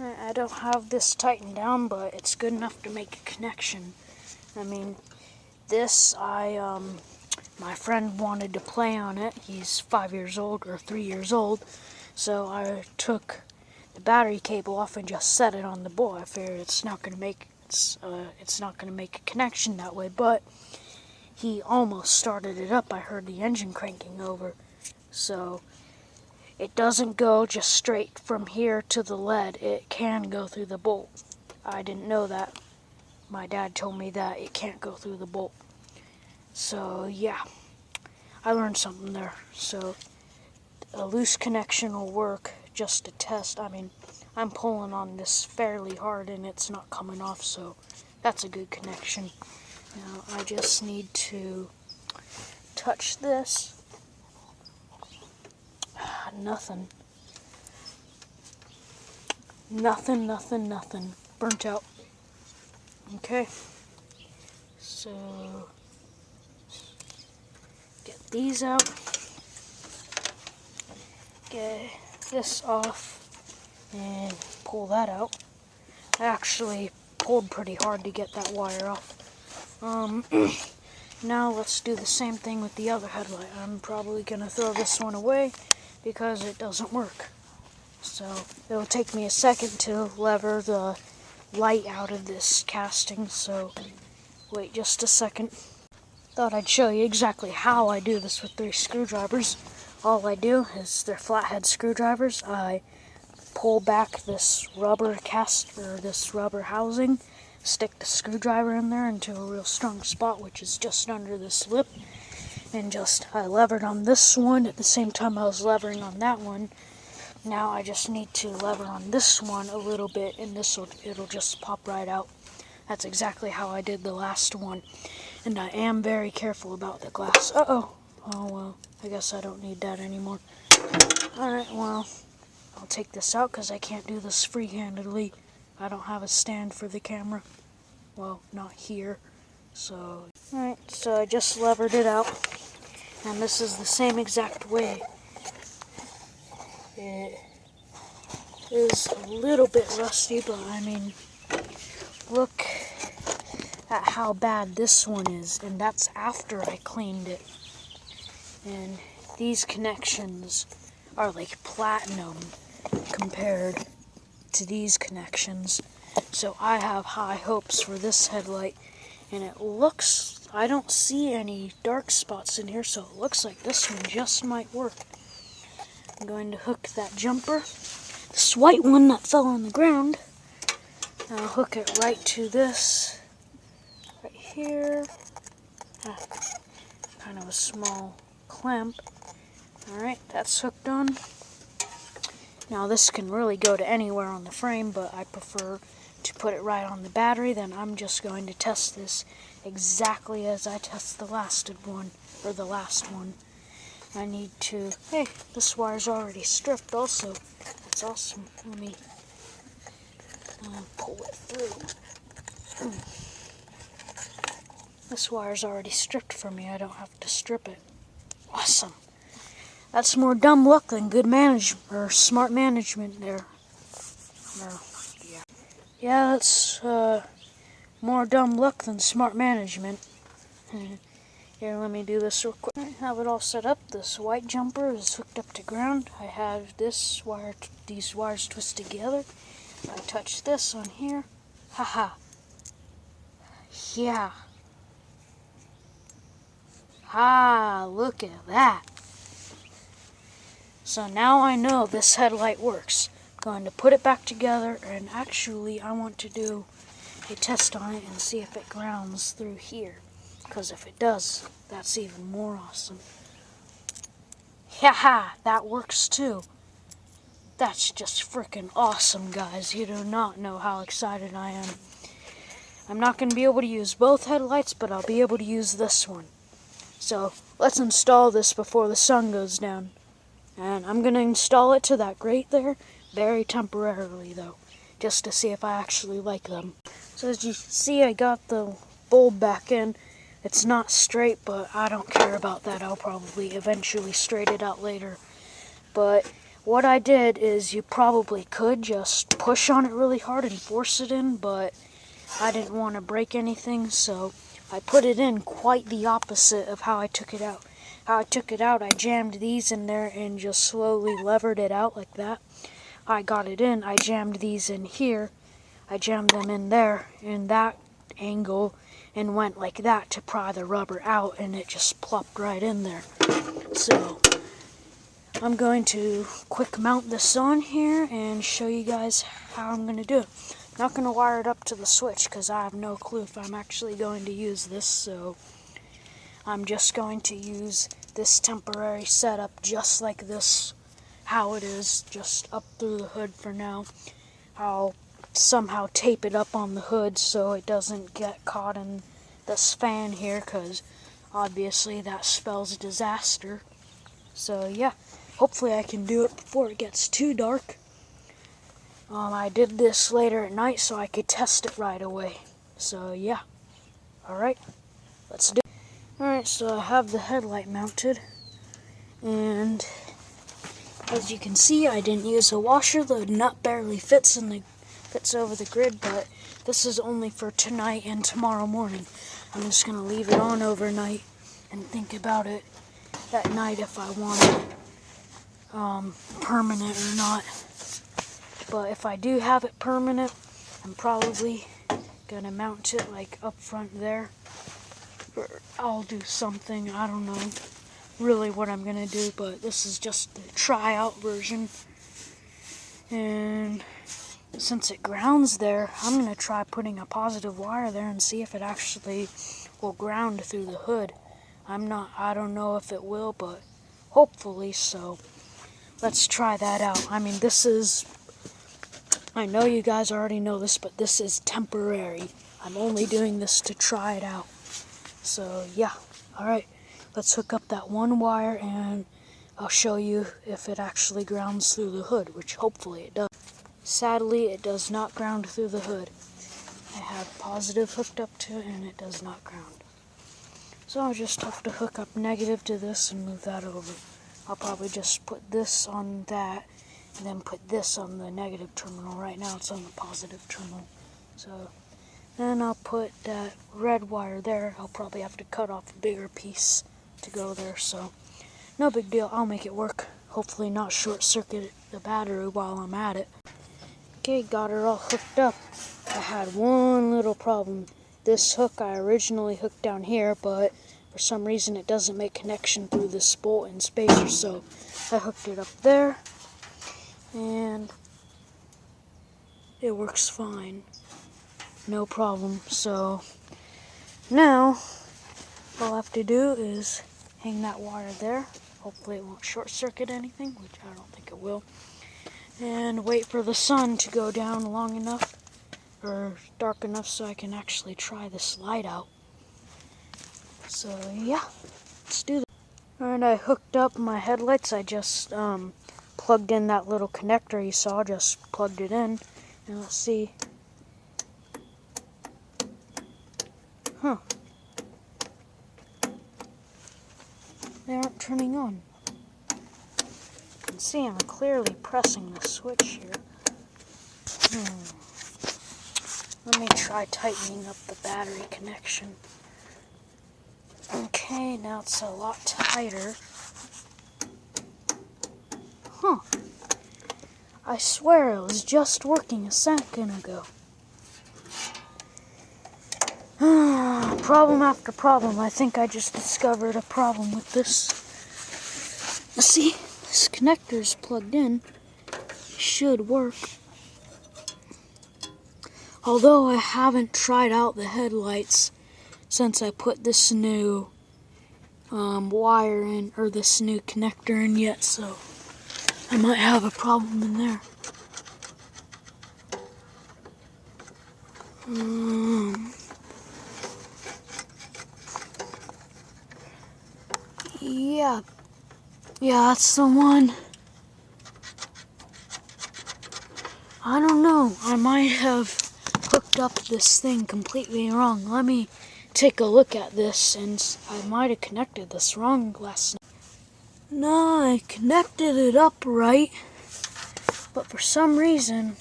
I don't have this tightened down, but it's good enough to make a connection. I mean, this, my friend wanted to play on it. He's 5 years old, or 3 years old, so I took the battery cable off and just set it on the bowl. I figured it's not going to make a connection that way, but he almost started it up. I heard the engine cranking over, so it doesn't go just straight from here to the lead. It can go through the bolt. I didn't know that. My dad told me that it can't go through the bolt. So yeah, I learned something there. So a loose connection will work just to test. I mean, I'm pulling on this fairly hard and it's not coming off, so that's a good connection. Now I just need to touch this. Nothing. Burnt out. Okay. So get these out. Get this off and pull that out. I actually pulled pretty hard to get that wire off. Now let's do the same thing with the other headlight. I'm probably gonna throw this one away because it doesn't work. So it'll take me a second to lever the light out of this casting, so wait just a second. Thought I'd show you exactly how I do this with 3 screwdrivers. All I do is they're flathead screwdrivers. I pull back this rubber this rubber housing, stick the screwdriver in there into a real strong spot, which is just under this lip, and I levered on this one at the same time I was levering on that one. Now I just need to lever on this one a little bit, and it'll just pop right out. That's exactly how I did the last one, and I am very careful about the glass. Oh well, I guess I don't need that anymore. Alright, well, I'll take this out because I can't do this free-handedly. I don't have a stand for the camera. Well, not here. So, alright, so I just levered it out. And this is the same exact way. It is a little bit rusty, but I mean, look at how bad this one is. And that's after I cleaned it. And these connections are like platinum compared to these connections. So I have high hopes for this headlight, and I don't see any dark spots in here, so it looks like this one just might work. I'm going to hook that jumper, this white one that fell on the ground. I'll hook it right to this, right here. Kind of a small clamp. Alright, that's hooked on. Now this can really go to anywhere on the frame, but I prefer to put it right on the battery. Then I'm just going to test this exactly as I test the last one. I need to, hey, this wire's already stripped also. That's awesome. Let me pull it through. This wire's already stripped for me. I don't have to strip it. Awesome. That's more dumb luck than good management, or smart management there. Yeah, that's more dumb luck than smart management. Here, let me do this real quick. I have it all set up. This white jumper is hooked up to ground. I have these wires twisted together. I touch this on here. Haha. Yeah. Ah, look at that. So now I know this headlight works. I'm going to put it back together, and actually I want to do a test on it and see if it grounds through here. Because if it does, that's even more awesome. Haha, that works too. That's just freaking awesome, guys. You do not know how excited I am. I'm not going to be able to use both headlights, but I'll be able to use this one. So let's install this before the sun goes down. And I'm going to install it to that grate there, very temporarily though, just to see if I actually like them. So as you see, I got the bulb back in. It's not straight, but I don't care about that. I'll probably eventually straighten it out later. But what I did is, you probably could just push on it really hard and force it in, but I didn't want to break anything, so I put it in quite the opposite of how I took it out. How I took it out, I jammed these in there and just slowly levered it out like that. I got it in, I jammed these in here, I jammed them in there, in that angle, and went like that to pry the rubber out, and it just plopped right in there. So I'm going to quick mount this on here and show you guys how I'm going to do it. I'm not going to wire it up to the switch because I have no clue if I'm actually going to use this, so I'm just going to use this temporary setup just like this, how it is, just up through the hood for now. I'll somehow tape it up on the hood so it doesn't get caught in this fan here, because obviously that spells disaster. So yeah, hopefully I can do it before it gets too dark. I did this later at night so I could test it right away. So yeah, alright, let's do it. Alright, so I have the headlight mounted, and as you can see, I didn't use a washer. The nut barely fits over the grid, but this is only for tonight and tomorrow morning. I'm just going to leave it on overnight and think about it at night if I want it permanent or not. But if I do have it permanent, I'm probably going to mount it like up front there. Or I'll do something, I don't know really what I'm going to do, but this is just the tryout version. And since it grounds there, I'm going to try putting a positive wire there and see if it actually will ground through the hood. I don't know if it will, but hopefully so. Let's try that out. I mean, I know you guys already know this, but this is temporary. I'm only doing this to try it out. So yeah, alright, let's hook up that one wire and I'll show you if it actually grounds through the hood, which hopefully it does. Sadly, it does not ground through the hood. I have positive hooked up to it and it does not ground. So I'll just have to hook up negative to this and move that over. I'll probably just put this on that and then put this on the negative terminal. Right now it's on the positive terminal. So then I'll put that red wire there. I'll probably have to cut off a bigger piece to go there, so no big deal. I'll make it work. Hopefully not short circuit the battery while I'm at it. Okay, got her all hooked up. I had one little problem. This hook I originally hooked down here, but for some reason it doesn't make connection through this bolt and spacer, so I hooked it up there and it works fine. No problem. So now all I have to do is hang that wire there. Hopefully it won't short circuit anything, which I don't think it will. And wait for the sun to go down long enough, or dark enough, so I can actually try this light out. So yeah, let's do that. Alright, I hooked up my headlights. I just plugged in that little connector you saw, just plugged it in. And let's see. Huh. They aren't turning on. You can see I'm clearly pressing the switch here. Let me try tightening up the battery connection. Okay, now it's a lot tighter. Huh. I swear it was just working a second ago. Problem after problem. I think I just discovered a problem with this. See, this connector's plugged in. Should work. Although I haven't tried out the headlights since I put this new wire in, or this new connector in yet, so I might have a problem in there. Yeah, that's the one. I don't know, I might have hooked up this thing completely wrong. Let me take a look at this, and I might have connected this wrong last night. No, I connected it up right. But for some reason,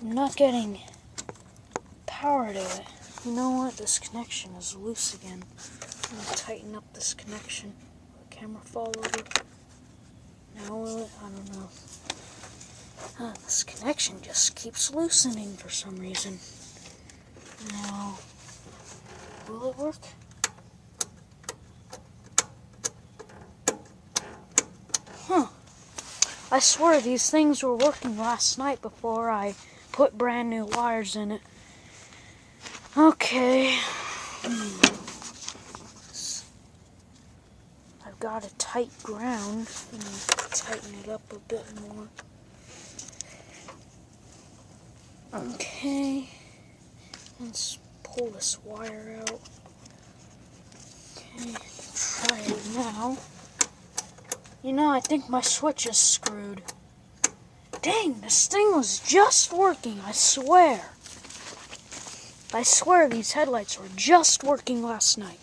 I'm not getting power to it. You know what? This connection is loose again. I'm going to tighten up this connection. Will the camera fall over? Now will it? I don't know. This connection just keeps loosening for some reason. Now, will it work? Huh. I swear these things were working last night before I put brand new wires in it. Okay. I've got a tight ground. I'm going to tighten it up a bit more. Okay. Let's pull this wire out. Okay, try it now. You know, I think my switch is screwed. Dang, this thing was just working, I swear. I swear these headlights were just working last night.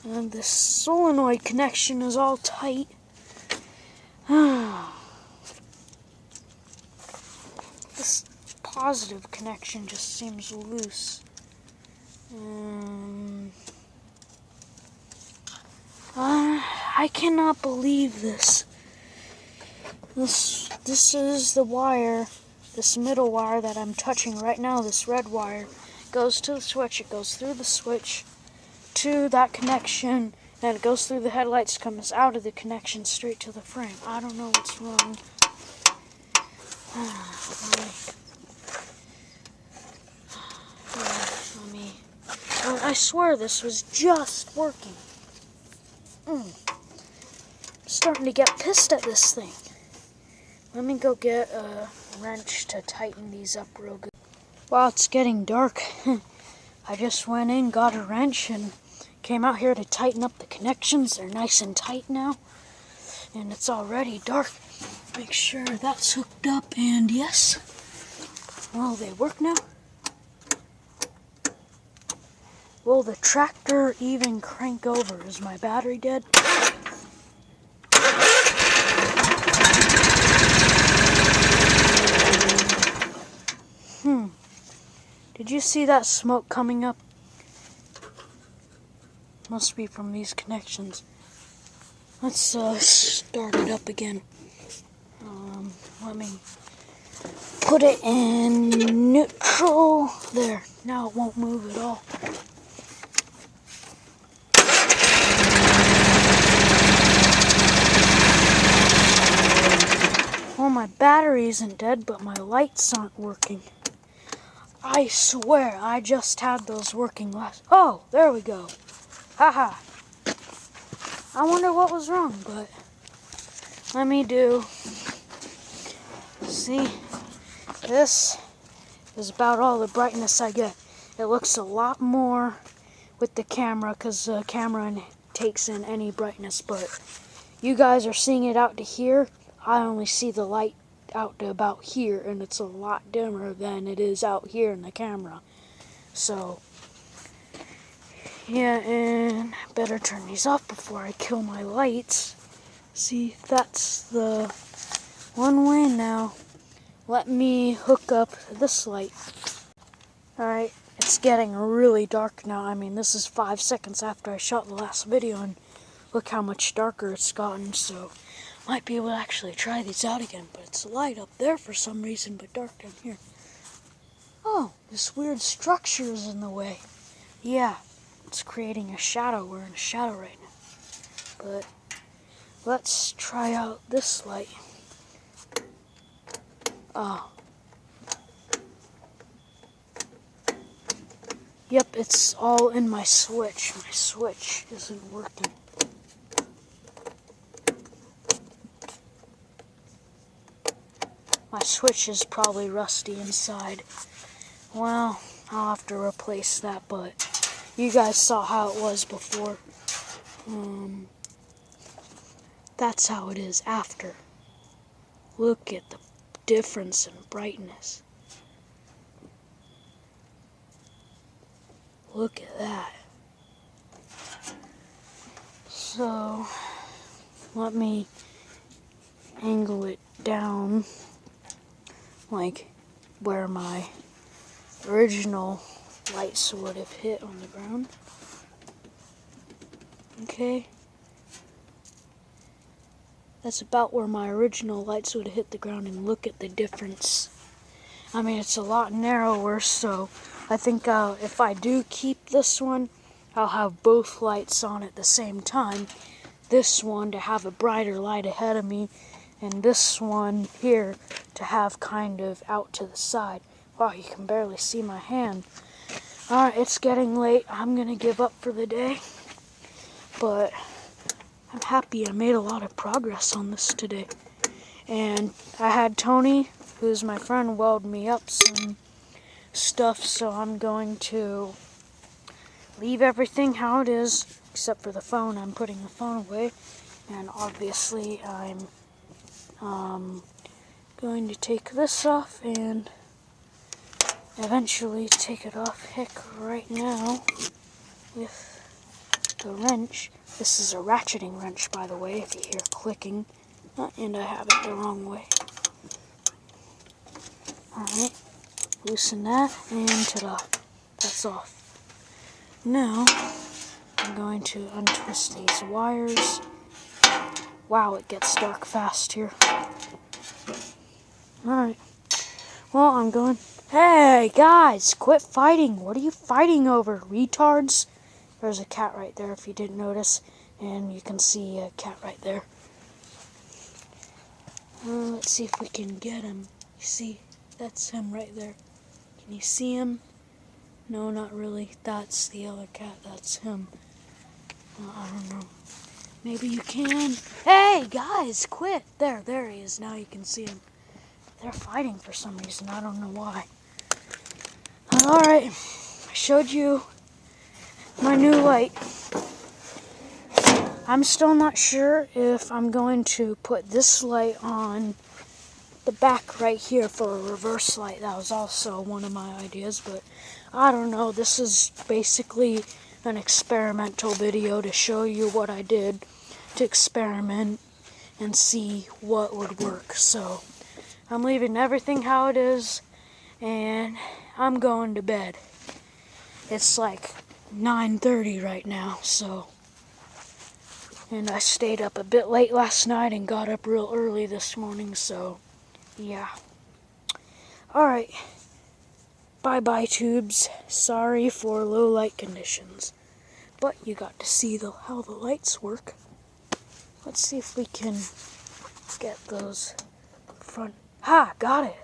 And this solenoid connection is all tight. This positive connection just seems loose. I cannot believe this. This is the wire, this middle wire that I'm touching right now, this red wire, goes to the switch. It goes through the switch to that connection, then it goes through the headlights, comes out of the connection straight to the frame. I don't know what's wrong. I swear this was just working. I'm starting to get pissed at this thing. Let me go get a wrench to tighten these up real good. While it's getting dark, I just went in, got a wrench, and came out here to tighten up the connections. They're nice and tight now. And it's already dark. Make sure that's hooked up, and yes. Well, they work now. Will the tractor even crank over? Is my battery dead? Did you see that smoke coming up? Must be from these connections. Let's start it up again. Let me put it in neutral. There. Now it won't move at all. Well, my battery isn't dead, but my lights aren't working. I swear, I just had those working last... Oh, there we go. Haha. I wonder what was wrong, but... Let me do... See? This is about all the brightness I get. It looks a lot more with the camera, because the camera takes in any brightness, but you guys are seeing it out to here. I only see the light out to about here, and it's a lot dimmer than it is out here in the camera. So, yeah, and I better turn these off before I kill my lights. See, that's the one way now. Let me hook up this light. Alright, it's getting really dark now. I mean, this is 5 seconds after I shot the last video, and look how much darker it's gotten, so might be able to actually try these out again, but it's light up there for some reason, but dark down here. Oh, this weird structure is in the way. Yeah, it's creating a shadow. We're in a shadow right now. But let's try out this light. Oh. Yep, it's all in my switch. My switch isn't working. My switch is probably rusty inside. Well, I'll have to replace that, but you guys saw how it was before. That's how it is after. Look at the difference in brightness. Look at that. So, let me angle it down like where my original light would have hit on the ground. Okay. That's about where my original lights would have hit the ground, and look at the difference. I mean, it's a lot narrower, so I think if I do keep this one, I'll have both lights on at the same time. This one to have a brighter light ahead of me, and this one here to have kind of out to the side. Wow, you can barely see my hand. Alright, it's getting late. I'm gonna give up for the day. But I'm happy I made a lot of progress on this today. And I had Tony, who's my friend, weld me up some stuff, so I'm going to leave everything how it is, except for the phone. I'm putting the phone away, and obviously I'm going to take this off and eventually take it off. Heck, right now with the wrench. This is a ratcheting wrench, by the way, if you hear clicking, and I have it the wrong way. Alright, loosen that, and ta-da, that's off. Now, I'm going to untwist these wires. Wow, it gets dark fast here. Alright, well, I'm going... Hey, guys, quit fighting. What are you fighting over, retards? There's a cat right there, if you didn't notice, and you can see a cat right there. Let's see if we can get him. You see, that's him right there. Can you see him? No, not really. That's the other cat. That's him. I don't know. Maybe you can. Hey, guys, quit. There he is. Now you can see him. They're fighting for some reason. I don't know why. Alright, I showed you my new light. I'm still not sure if I'm going to put this light on the back right here for a reverse light. That was also one of my ideas, but I don't know. This is basically an experimental video to show you what I did to experiment and see what would work. So I'm leaving everything how it is, and I'm going to bed. It's like 9:30 right now, so, and I stayed up a bit late last night and got up real early this morning, so yeah. Alright, bye-bye tubes. Sorry for low light conditions, but you got to see how the lights work. Let's see if we can get those front. Ha! Got it!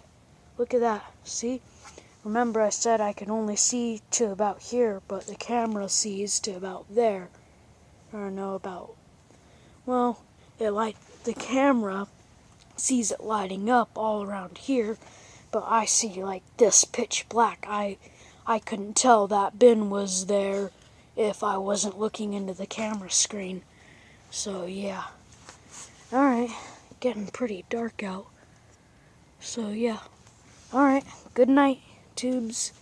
Look at that. See? Remember I said I can only see to about here, but the camera sees to about there. Or no, about... Well, the camera sees it lighting up all around here, but I see like this pitch black. I couldn't tell that bin was there if I wasn't looking into the camera screen. So yeah. Alright, getting pretty dark out. So yeah. Alright, good night, tubes.